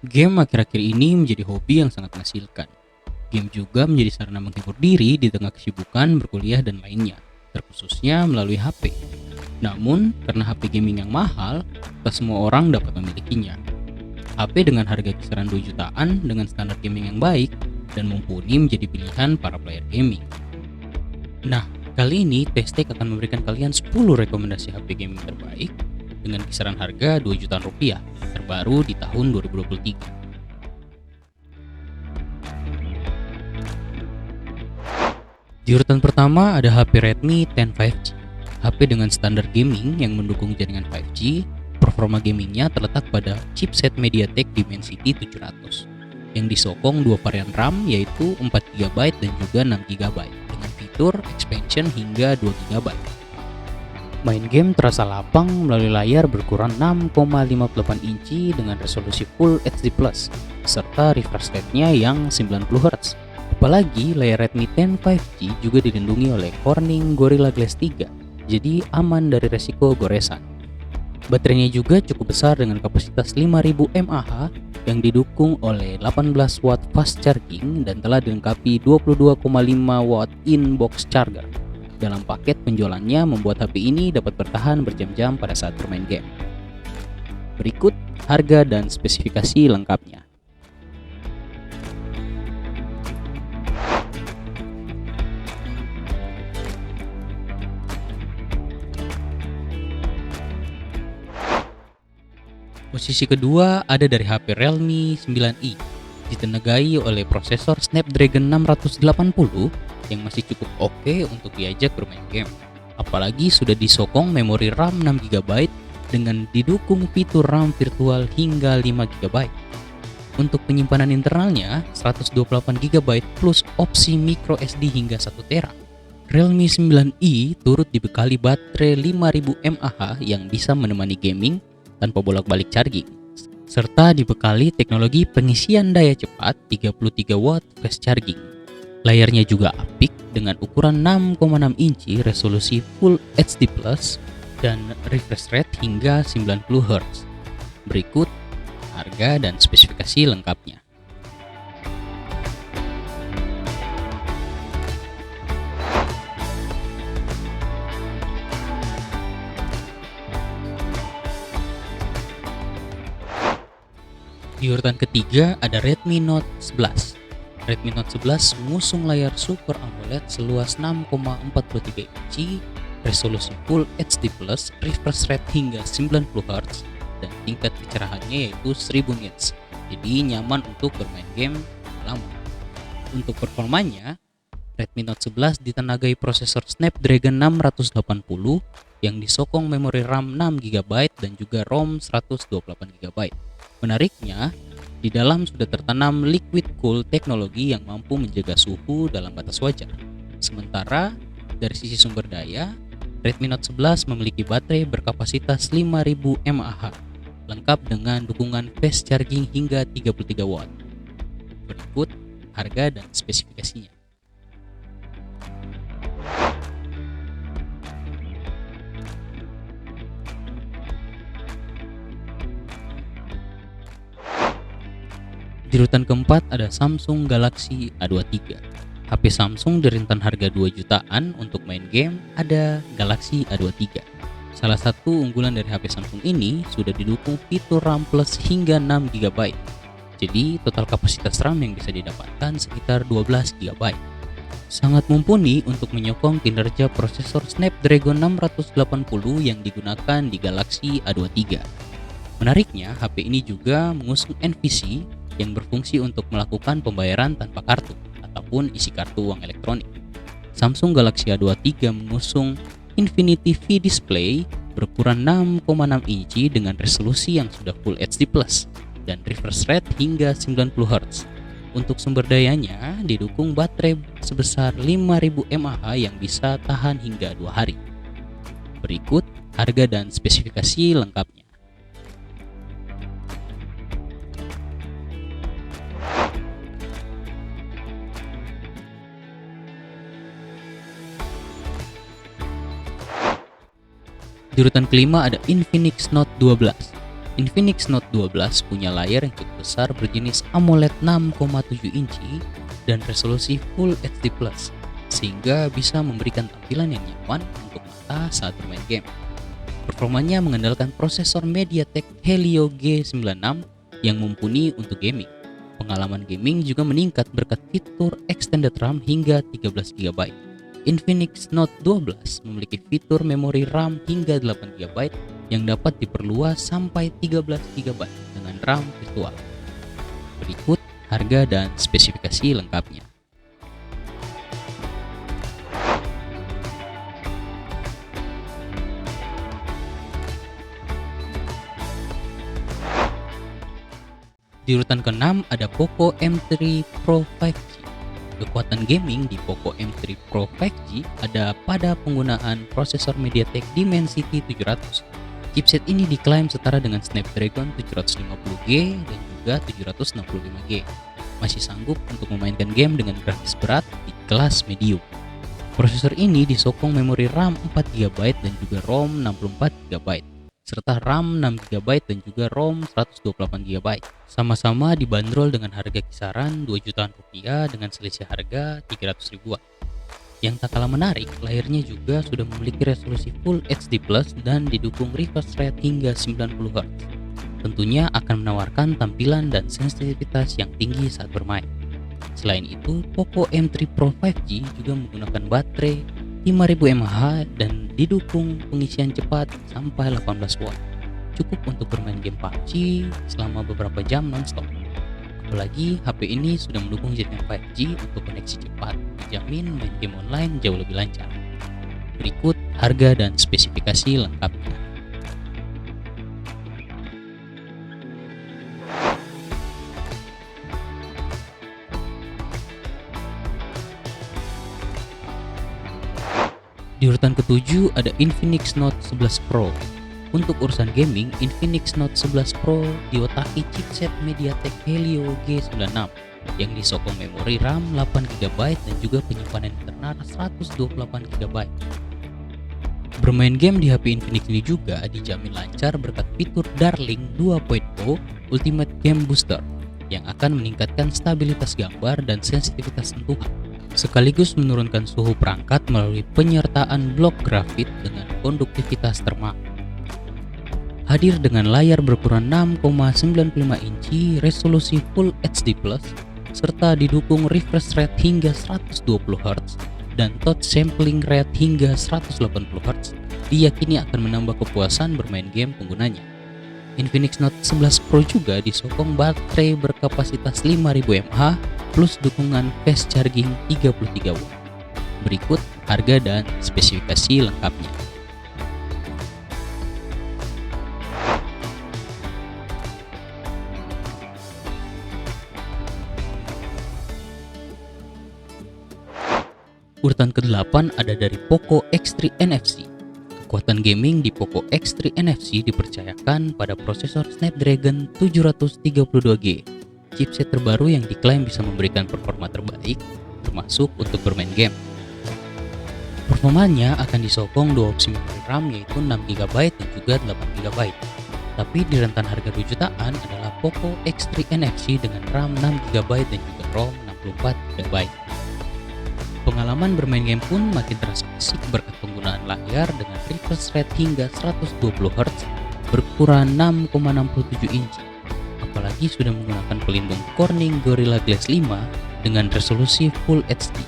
Game akhir-akhir ini menjadi hobi yang sangat menghasilkan. Game juga menjadi sarana menghibur diri di tengah kesibukan berkuliah dan lainnya, terkhususnya melalui HP. Namun, karena HP gaming yang mahal, tak semua orang dapat memilikinya. HP dengan harga kisaran 2 jutaan dengan standar gaming yang baik dan mumpuni menjadi pilihan para player gaming. Nah, kali ini Testek akan memberikan kalian 10 rekomendasi HP gaming terbaik dengan kisaran harga 2 jutaan rupiah, terbaru di tahun 2023. Di urutan pertama ada HP Redmi 10 5G. HP dengan standar gaming yang mendukung jaringan 5G, performa gamingnya terletak pada chipset MediaTek Dimensity 700 yang disokong dua varian RAM yaitu 4GB dan juga 6GB dengan fitur expansion hingga 2GB. Main game terasa lapang melalui layar berukuran 6,58 inci dengan resolusi Full HD+, serta refresh rate-nya yang 90Hz. Apalagi layar Redmi 10 5G juga dilindungi oleh Corning Gorilla Glass 3, jadi aman dari resiko goresan. Baterainya juga cukup besar dengan kapasitas 5000 mAh yang didukung oleh 18 watt fast charging dan telah dilengkapi 22,5 watt in-box charger. Dalam paket penjualannya membuat HP ini dapat bertahan berjam-jam pada saat bermain game. Berikut harga dan spesifikasi lengkapnya. Posisi kedua ada dari HP Realme 9i, ditenagai oleh prosesor Snapdragon 680 yang masih cukup oke untuk diajak bermain game. Apalagi sudah disokong memori RAM 6GB dengan didukung fitur RAM virtual hingga 5GB. Untuk penyimpanan internalnya 128GB plus opsi micro SD hingga 1TB. Realme 9i turut dibekali baterai 5000 mAh yang bisa menemani gaming tanpa bolak-balik charging, serta dibekali teknologi pengisian daya cepat 33 watt fast charging. Layarnya juga apik dengan ukuran 6,6 inci resolusi Full HD+, dan refresh rate hingga 90Hz. Berikut harga dan spesifikasi lengkapnya. Di urutan ketiga ada Redmi Note 11. Redmi Note 11 mengusung layar Super AMOLED seluas 6,43 inci, resolusi Full HD+, refresh rate hingga 90Hz, dan tingkat kecerahannya yaitu 1000 nits. Jadi nyaman untuk bermain game lama. Untuk performanya, Redmi Note 11 ditenagai prosesor Snapdragon 680 yang disokong memori RAM 6GB dan juga ROM 128GB. Menariknya, di dalam sudah tertanam liquid cool teknologi yang mampu menjaga suhu dalam batas wajar. Sementara dari sisi sumber daya, Redmi Note 11 memiliki baterai berkapasitas 5000 mAh, lengkap dengan dukungan fast charging hingga 33 watt. Berikut harga dan spesifikasinya. Di urutan keempat ada Samsung Galaxy A23. HP Samsung di rentan harga 2 jutaan untuk main game ada Galaxy A23. Salah satu unggulan dari HP Samsung ini sudah didukung fitur RAM Plus hingga 6GB. Jadi total kapasitas RAM yang bisa didapatkan sekitar 12GB. Sangat mumpuni untuk menyokong kinerja prosesor Snapdragon 680 yang digunakan di Galaxy A23. Menariknya, HP ini juga mengusung NFC yang berfungsi untuk melakukan pembayaran tanpa kartu ataupun isi kartu uang elektronik. Samsung Galaxy A23 mengusung Infinity V Display berukuran 6,6 inci dengan resolusi yang sudah Full HD+ dan refresh rate hingga 90Hz. Untuk sumber dayanya didukung baterai sebesar 5000 mAh yang bisa tahan hingga 2 hari. Berikut harga dan spesifikasi lengkapnya. Di urutan kelima ada Infinix Note 12. Infinix Note 12 punya layar yang cukup besar berjenis AMOLED 6,7 inci dan resolusi Full HD+, sehingga bisa memberikan tampilan yang nyaman untuk mata saat bermain game. Performanya mengandalkan prosesor MediaTek Helio G96 yang mumpuni untuk gaming. Pengalaman gaming juga meningkat berkat fitur Extended RAM hingga 13 GB. Infinix Note 12 memiliki fitur memori RAM hingga 8 GB yang dapat diperluas sampai 13 GB dengan RAM virtual. Berikut harga dan spesifikasi lengkapnya. Di urutan ke-6 ada Poco M3 Pro 5G. Kekuatan gaming di Poco M3 Pro 5G ada pada penggunaan prosesor MediaTek Dimensity 700. Chipset ini diklaim setara dengan Snapdragon 750G dan juga 765G. Masih sanggup untuk memainkan game dengan grafis berat di kelas medium. Prosesor ini disokong memori RAM 4GB dan juga ROM 64GB, serta RAM 6GB dan juga ROM 128GB. Sama-sama dibanderol dengan harga kisaran 2 jutaan rupiah dengan selisih harga 300 ribuan. Yang tak kalah menarik, layarnya juga sudah memiliki resolusi Full HD+ dan didukung refresh rate hingga 90Hz. Tentunya akan menawarkan tampilan dan sensitivitas yang tinggi saat bermain. Selain itu, Poco M3 Pro 5G juga menggunakan baterai 5000 mAh dan didukung pengisian cepat sampai 18 watt. Cukup untuk bermain game PUBG selama beberapa jam non-stop. Apalagi HP ini sudah mendukung jaringan 5G untuk koneksi cepat, dijamin main game online jauh lebih lancar. Berikut harga dan spesifikasi lengkapnya. Di urutan ke-7 ada Infinix Note 11 Pro. Untuk urusan gaming, Infinix Note 11 Pro diotaki chipset MediaTek Helio G96 yang disokong memori RAM 8GB dan juga penyimpanan internal 128GB. Bermain game di HP Infinix ini juga dijamin lancar berkat fitur Darling 2.0 Ultimate Game Booster yang akan meningkatkan stabilitas gambar dan sensitivitas sentuhan, sekaligus menurunkan suhu perangkat melalui penyertaan blok grafit dengan konduktivitas termak. Hadir dengan layar berukuran 6,95 inci, resolusi Full HD+, serta didukung refresh rate hingga 120Hz dan touch sampling rate hingga 180Hz, diyakini akan menambah kepuasan bermain game penggunanya. Infinix Note 11 Pro juga disokong baterai berkapasitas 5000 mAh plus dukungan fast charging 33 watt. Berikut harga dan spesifikasi lengkapnya. Urutan ke-8 ada dari Poco X3 NFC. Kekuatan gaming di Poco X3 NFC dipercayakan pada prosesor Snapdragon 732G, chipset terbaru yang diklaim bisa memberikan performa terbaik, termasuk untuk bermain game. Performanya akan disokong dua opsi memori RAM yaitu 6GB dan juga 8GB. Tapi di rentan harga 2 jutaan adalah Poco X3 NFC dengan RAM 6GB dan juga ROM 64GB. Pengalaman bermain game pun makin terasa asik berkat penggunaan layar dengan refresh rate hingga 120Hz berukuran 6,67 inci. Apalagi sudah menggunakan pelindung Corning Gorilla Glass 5 dengan resolusi Full HD.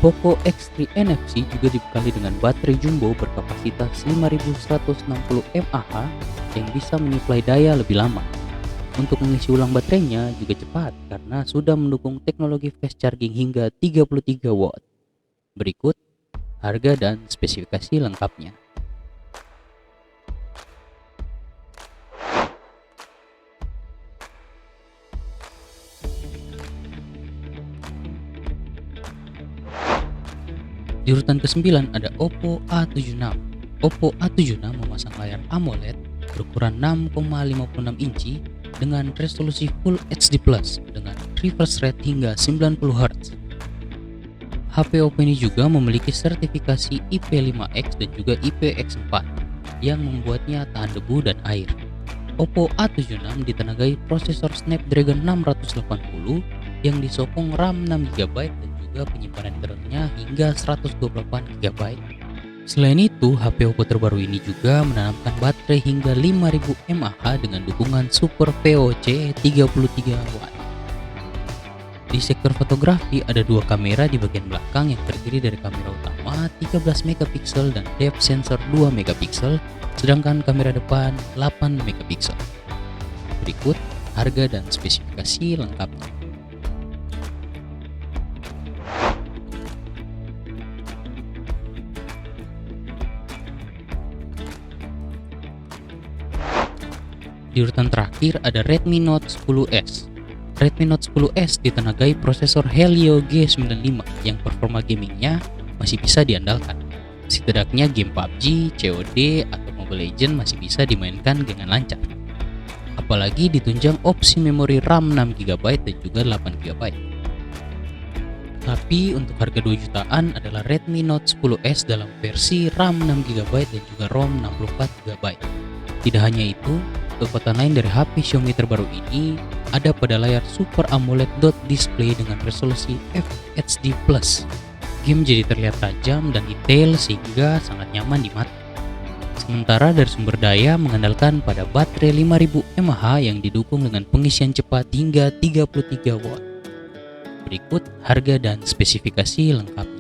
Poco X3 NFC juga dibekali dengan baterai jumbo berkapasitas 5160 mAh yang bisa menyuplai daya lebih lama. Untuk mengisi ulang baterainya juga cepat karena sudah mendukung teknologi fast charging hingga 33 watt. Berikut harga dan spesifikasi lengkapnya. Di urutan ke-9 ada Oppo A76. Oppo A76 memasang layar AMOLED berukuran 6,56 inci dengan resolusi Full HD+ dengan refresh rate hingga 90Hz. HP Oppo ini juga memiliki sertifikasi IP5X dan juga IPX4. yang membuatnya tahan debu dan air. Oppo A76 ditenagai prosesor Snapdragon 680 yang disokong RAM 6GB dan juga penyimpanan internalnya hingga 128GB. Selain itu, HP Oppo terbaru ini juga menanamkan baterai hingga 5000 mAh dengan dukungan Super VOC 33W. Di sektor fotografi ada dua kamera di bagian belakang yang terdiri dari kamera utama 13 megapiksel dan depth sensor 2 megapiksel, sedangkan kamera depan 8 megapiksel. Berikut harga dan spesifikasi lengkapnya. Di urutan terakhir ada Redmi Note 10S. Redmi Note 10S ditenagai prosesor Helio G95 yang performa gamingnya masih bisa diandalkan. Setidaknya game PUBG, COD, atau Mobile Legends masih bisa dimainkan dengan lancar. Apalagi ditunjang opsi memori RAM 6GB dan juga 8GB. Tapi untuk harga 2 jutaan adalah Redmi Note 10S dalam versi RAM 6GB dan juga ROM 64GB. Tidak hanya itu, kekuatan lain dari HP Xiaomi terbaru ini ada pada layar Super AMOLED dot display dengan resolusi FHD+. Game jadi terlihat tajam dan detail sehingga sangat nyaman di mata. Sementara dari sumber daya mengandalkan pada baterai 5000 mAh yang didukung dengan pengisian cepat hingga 33W. Berikut harga dan spesifikasi lengkapnya.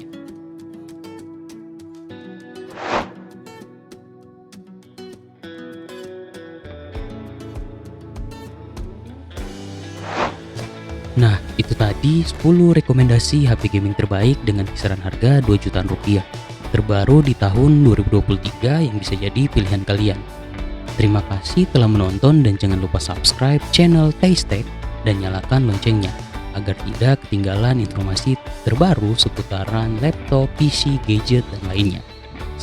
Nah, itu tadi 10 rekomendasi HP gaming terbaik dengan kisaran harga 2 jutaan rupiah. Terbaru di tahun 2023 yang bisa jadi pilihan kalian. Terima kasih telah menonton dan jangan lupa subscribe channel Taste Tech dan nyalakan loncengnya agar tidak ketinggalan informasi terbaru seputaran laptop, PC, gadget, dan lainnya.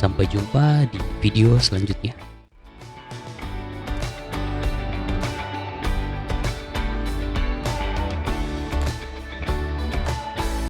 Sampai jumpa di video selanjutnya.